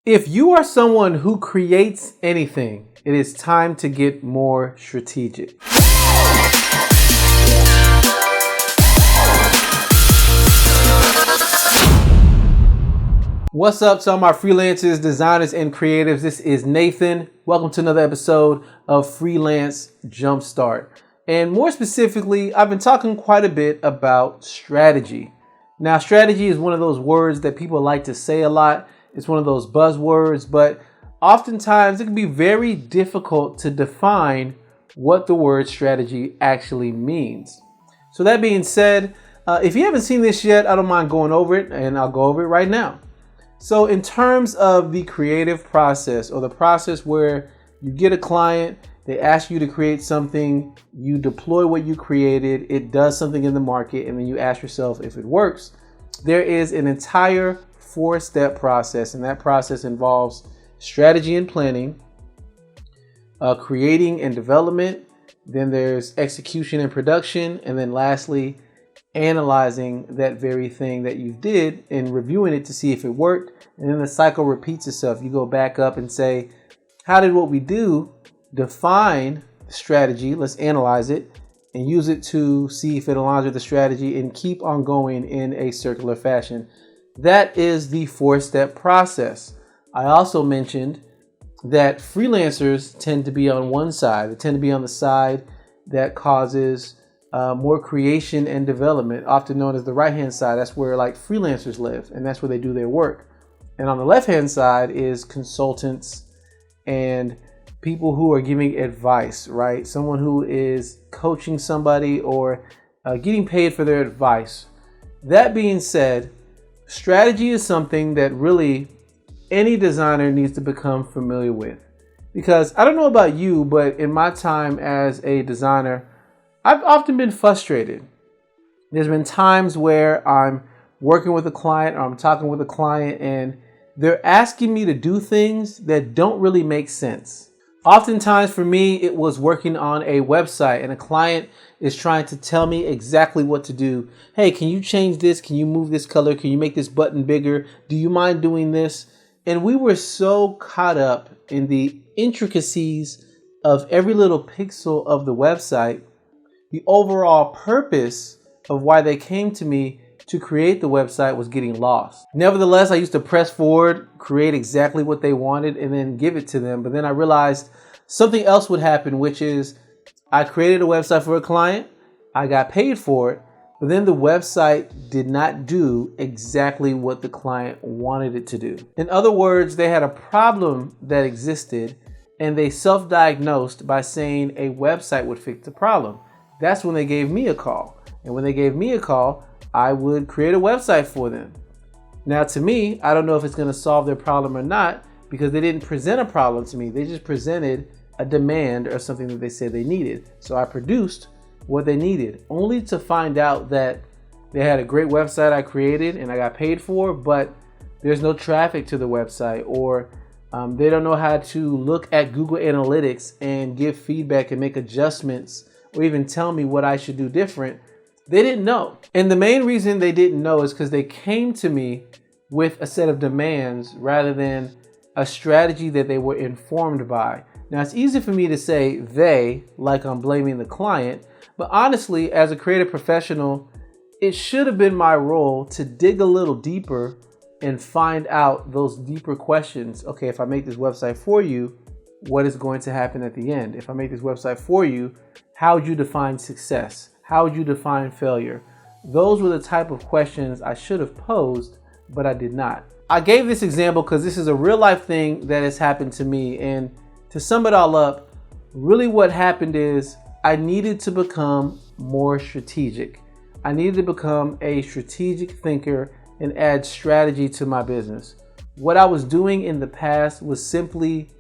If you are someone who creates anything, it is time to get more strategic. What's up to all my freelancers, designers, and creatives? This is Nathan. Welcome to another episode of Freelance Jumpstart. And more specifically, I've been talking quite a bit about strategy. Now, strategy is one of those words that people like to say a lot. It's one of those buzzwords, but oftentimes it can be very difficult to define what the word strategy actually means. So that being said, if you haven't seen this yet, I don't mind going over it, and I'll go over it right now. So in terms of the creative process, or the process where you get a client, they ask you to create something, you deploy what you created, it does something in the market, and then you ask yourself if it works. There is an entire 4-step process, and that process involves strategy and planning, creating and development, then there's execution and production, and then lastly, analyzing that very thing that you did and reviewing it to see if it worked. And then the cycle repeats itself. You go back up and say, how did what we do define the strategy? Let's analyze it and use it to see if it aligns with the strategy, and keep on going in a circular fashion. That is the 4-step process. I also mentioned that freelancers tend to be on one side. They tend to be on the side that causes more creation and development, often known as the right-hand side. That's where like freelancers live, and that's where they do their work. And on the left-hand side is consultants and people who are giving advice, right? Someone who is coaching somebody or getting paid for their advice. That being said, strategy is something that really any designer needs to become familiar with. Because I don't know about you, but in my time as a designer, I've often been frustrated. There's been times where I'm working with a client or I'm talking with a client and they're asking me to do things that don't really make sense. Oftentimes for me, it was working on a website and a client is trying to tell me exactly what to do. Hey, can you change this? Can you move this color? Can you make this button bigger? Do you mind doing this? And we were so caught up in the intricacies of every little pixel of the website. The overall purpose of why they came to me to create the website was getting lost. Nevertheless, I used to press forward, create exactly what they wanted, and then give it to them. But then I realized something else would happen, which is I created a website for a client, I got paid for it, but then the website did not do exactly what the client wanted it to do. In other words, they had a problem that existed, and they self-diagnosed by saying a website would fix the problem. That's when they gave me a call. And when they gave me a call, I would create a website for them. Now, to me, I don't know if it's going to solve their problem or not, because they didn't present a problem to me. They just presented a demand or something that they said they needed. So I produced what they needed, only to find out that they had a great website I created and I got paid for, but there's no traffic to the website, or they don't know how to look at Google Analytics and give feedback and make adjustments, or even tell me what I should do different. They didn't know. And the main reason they didn't know is because they came to me with a set of demands rather than a strategy that they were informed by. Now, it's easy for me to say they, like I'm blaming the client, but honestly, as a creative professional, it should have been my role to dig a little deeper and find out those deeper questions. Okay, if I make this website for you, what is going to happen at the end? If I make this website for you, how would you define success? How would you define failure? Those were the type of questions I should have posed, but I did not. I gave this example because this is a real life thing that has happened to me. And to sum it all up, really what happened is I needed to become more strategic. I needed to become a strategic thinker and add strategy to my business. What I was doing in the past was simply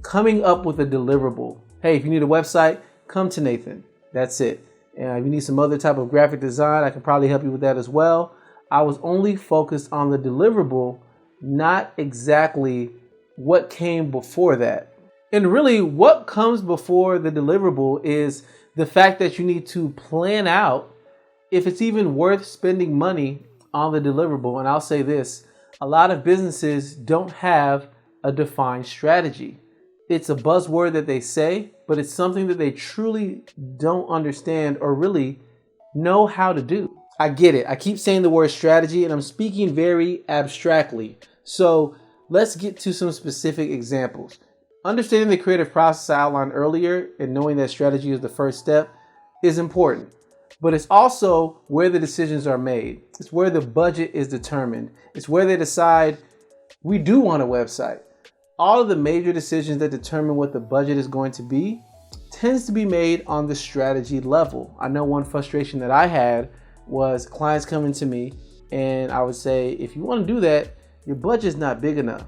coming up with a deliverable. Hey, if you need a website, come to Nathan. That's it. And if you need some other type of graphic design, I can probably help you with that as well. I was only focused on the deliverable, not exactly what came before that. And really, what comes before the deliverable is the fact that you need to plan out if it's even worth spending money on the deliverable. And I'll say this, A lot of businesses don't have a defined strategy. It's a buzzword that they say, but it's something that they truly don't understand or really know how to do. I get it. I keep saying the word strategy and I'm speaking very abstractly. So let's get to some specific examples. Understanding the creative process I outlined earlier and knowing that strategy is the first step is important. But it's also where the decisions are made. It's where the budget is determined. It's where they decide we do want a website. All of the major decisions that determine what the budget is going to be tends to be made on the strategy level. I know one frustration that I had was clients coming to me and I would say, if you want to do that, your budget's not big enough.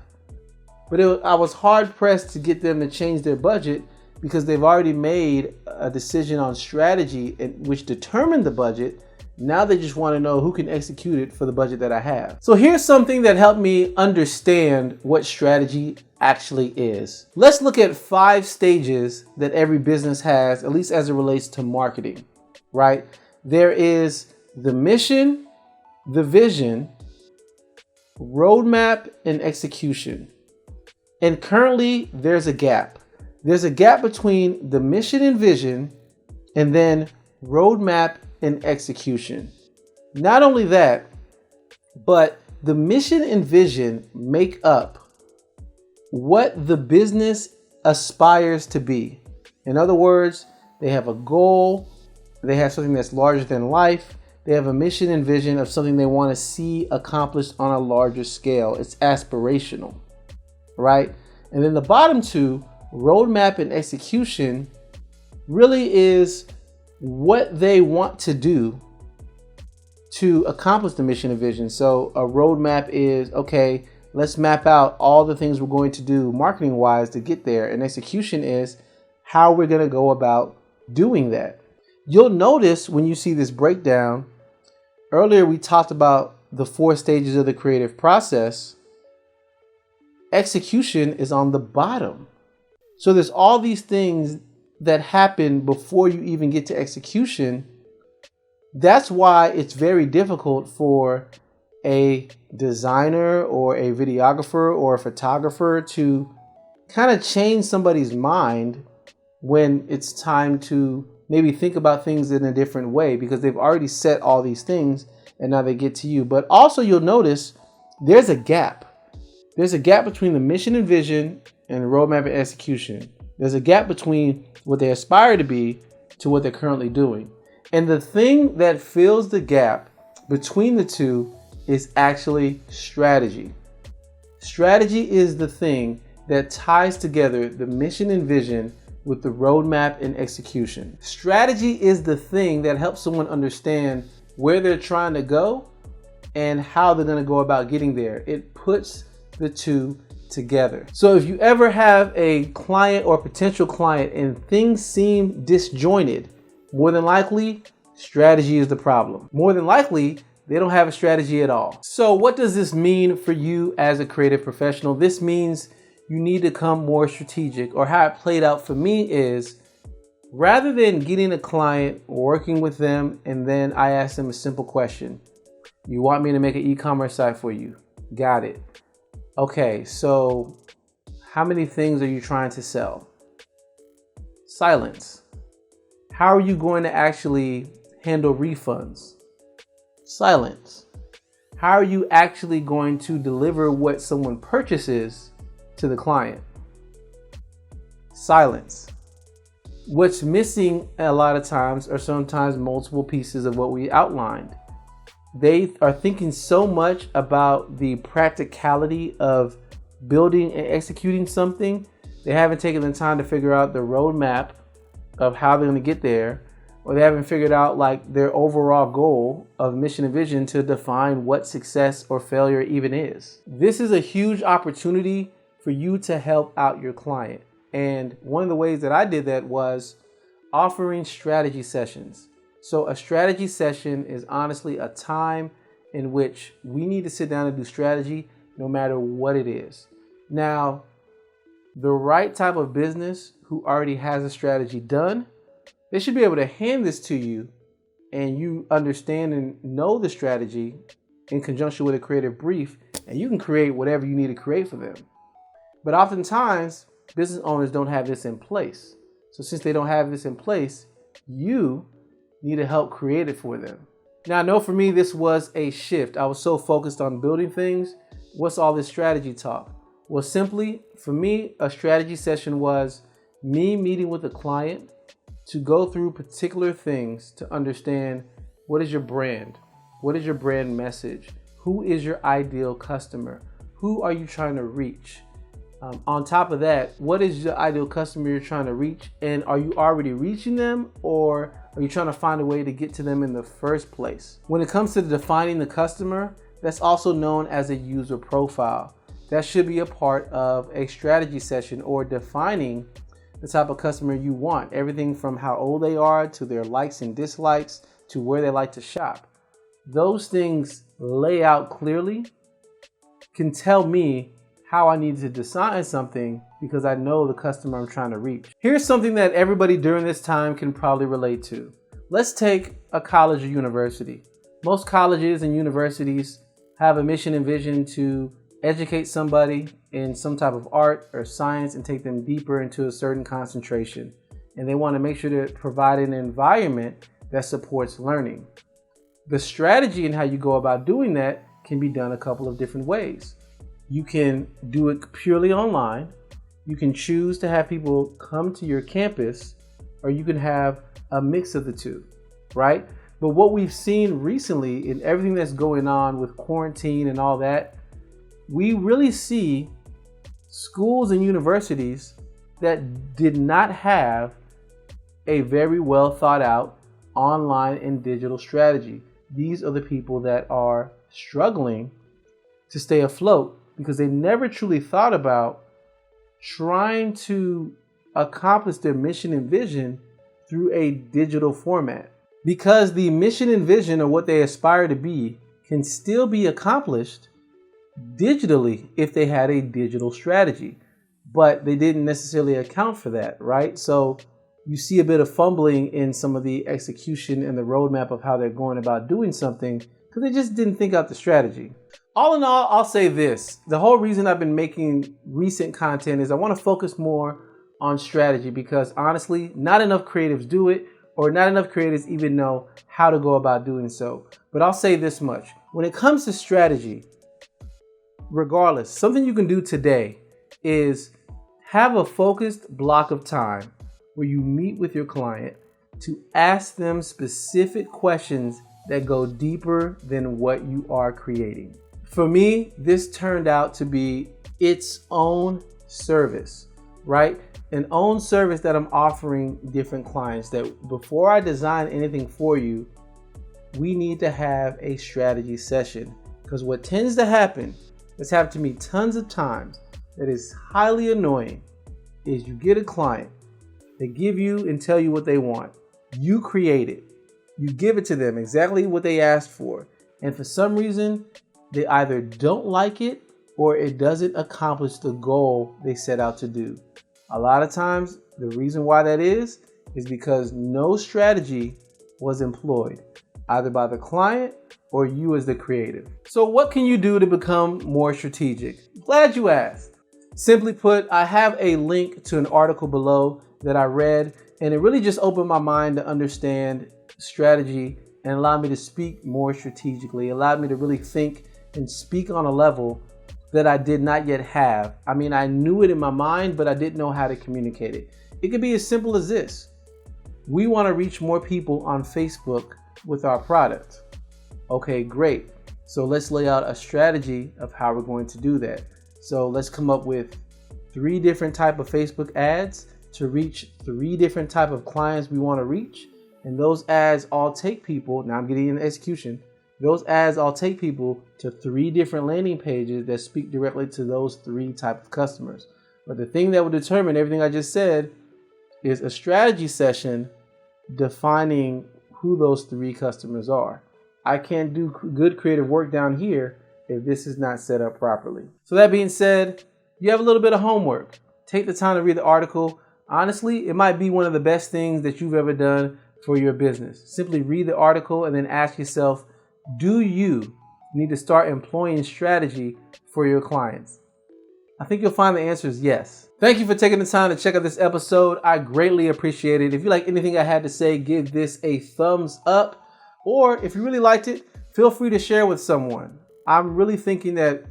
But I was hard pressed to get them to change their budget because they've already made a decision on strategy which determined the budget. Now they just want to know who can execute it for the budget that I have. So here's something that helped me understand what strategy actually is. Let's look at 5 stages that every business has, at least as it relates to marketing, right? There is the mission, the vision, roadmap, and execution. And currently there's a gap. There's a gap between the mission and vision and then roadmap and execution. Not only that, but the mission and vision make up what the business aspires to be. In other words, they have a goal, they have something that's larger than life, they have a mission and vision of something they want to see accomplished on a larger scale. It's aspirational, right? And then the bottom 2, roadmap and execution, really is what they want to do to accomplish the mission and vision. So a roadmap is, okay, let's map out all the things we're going to do marketing wise to get there. And execution is how we're going to go about doing that. You'll notice when you see this breakdown, earlier we talked about the 4 stages of the creative process. Execution is on the bottom. So there's all these things that happen before you even get to execution. That's why it's very difficult for a designer or a videographer or a photographer to kind of change somebody's mind when it's time to maybe think about things in a different way, because they've already set all these things and now they get to you. But also you'll notice there's a gap. There's a gap between the mission and vision and roadmap and execution. There's a gap between what they aspire to be to what they're currently doing. And the thing that fills the gap between the two is actually strategy. Strategy is the thing that ties together the mission and vision with the roadmap and execution. Strategy is the thing that helps someone understand where they're trying to go and how they're going to go about getting there. It puts the two together. So if you ever have a client or potential client and things seem disjointed, more than likely, strategy is the problem. More than likely, they don't have a strategy at all. So what does this mean for you as a creative professional? This means you need to become more strategic, or how it played out for me is, rather than getting a client, working with them, and then I ask them a simple question. You want me to make an e-commerce site for you? Got it. Okay, so how many things are you trying to sell? Silence. How are you going to actually handle refunds? Silence. How are you actually going to deliver what someone purchases to the client? Silence. What's missing a lot of times are sometimes multiple pieces of what we outlined. They are thinking so much about the practicality of building and executing something. They haven't taken the time to figure out the roadmap of how they're going to get there, or they haven't figured out like their overall goal of mission and vision to define what success or failure even is. This is a huge opportunity for you to help out your client. And one of the ways that I did that was offering strategy sessions. So a strategy session is honestly a time in which we need to sit down and do strategy no matter what it is. Now, the right type of business who already has a strategy done, they should be able to hand this to you and you understand and know the strategy in conjunction with a creative brief, and you can create whatever you need to create for them. But oftentimes, business owners don't have this in place. So since they don't have this in place, you need to help create it for them. Now, I know for me, this was a shift. I was so focused on building things. What's all this strategy talk? Well, simply, for me, a strategy session was me meeting with a client to go through particular things to understand what is your brand? What is your brand message? Who is your ideal customer? Who are you trying to reach? On top of that, what is your ideal customer you're trying to reach? And are you already reaching them, or are you trying to find a way to get to them in the first place? When it comes to defining the customer, that's also known as a user profile. That should be a part of a strategy session, or defining the type of customer you want. Everything from how old they are to their likes and dislikes to where they like to shop. Those things lay out clearly can tell me how I need to design something, because I know the customer I'm trying to reach. Here's something that everybody during this time can probably relate to. Let's take a college or university. Most colleges and universities have a mission and vision to educate somebody in some type of art or science and take them deeper into a certain concentration. And they want to make sure to provide an environment that supports learning. The strategy and how you go about doing that can be done a couple of different ways. You can do it purely online. You can choose to have people come to your campus, or you can have a mix of the two, right? But what we've seen recently in everything that's going on with quarantine and all that, we really see schools and universities that did not have a very well thought out online and digital strategy. These are the people that are struggling to stay afloat because they never truly thought about trying to accomplish their mission and vision through a digital format. Because the mission and vision, or what they aspire to be, can still be accomplished digitally if they had a digital strategy. But they didn't necessarily account for that, right? So you see a bit of fumbling in some of the execution and the roadmap of how they're going about doing something because they just didn't think out the strategy. All in all, I'll say this. The whole reason I've been making recent content is I want to focus more on strategy, because honestly, not enough creatives do it, or not enough creators even know how to go about doing so. But I'll say this much. When it comes to strategy, regardless, something you can do today is have a focused block of time where you meet with your client to ask them specific questions that go deeper than what you are creating. For me, this turned out to be its own service, right? An own service that I'm offering different clients, that before I design anything for you, we need to have a strategy session. Because what tends to happen, it's happened to me tons of times, that is highly annoying, is you get a client, they give you and tell you what they want. You create it. You give it to them exactly what they asked for. And for some reason, they either don't like it or it doesn't accomplish the goal they set out to do. A lot of times, the reason why that is because no strategy was employed, either by the client or you as the creative. So what can you do to become more strategic? Glad you asked. Simply put, I have a link to an article below that I read, and it really just opened my mind to understand strategy and allowed me to speak more strategically, allowed me to really think and speak on a level that I did not yet have. I mean, I knew it in my mind, but I didn't know how to communicate it. It could be as simple as this. We want to reach more people on Facebook with our product. Okay, great. So let's lay out a strategy of how we're going to do that. So let's come up with 3 different types of Facebook ads to reach 3 different types of clients we want to reach. And those ads all take people, now I'm getting into execution, those ads all take people to 3 different landing pages that speak directly to those 3 types of customers. But the thing that will determine everything I just said is a strategy session defining who those 3 customers are. I can't do good creative work down here if this is not set up properly. So that being said, you have a little bit of homework. Take the time to read the article. Honestly, it might be one of the best things that you've ever done for your business. Simply read the article and then ask yourself, do you need to start employing strategy for your clients? I think you'll find the answer is yes. Thank you for taking the time to check out this episode. I greatly appreciate it. If you like anything I had to say, give this a thumbs up. Or if you really liked it, feel free to share with someone. I'm really thinking that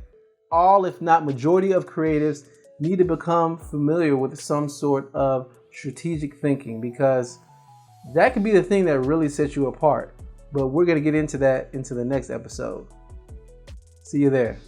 all, if not majority of creatives need to become familiar with some sort of strategic thinking, because that could be the thing that really sets you apart. But we're going to get into that into the next episode. See you there.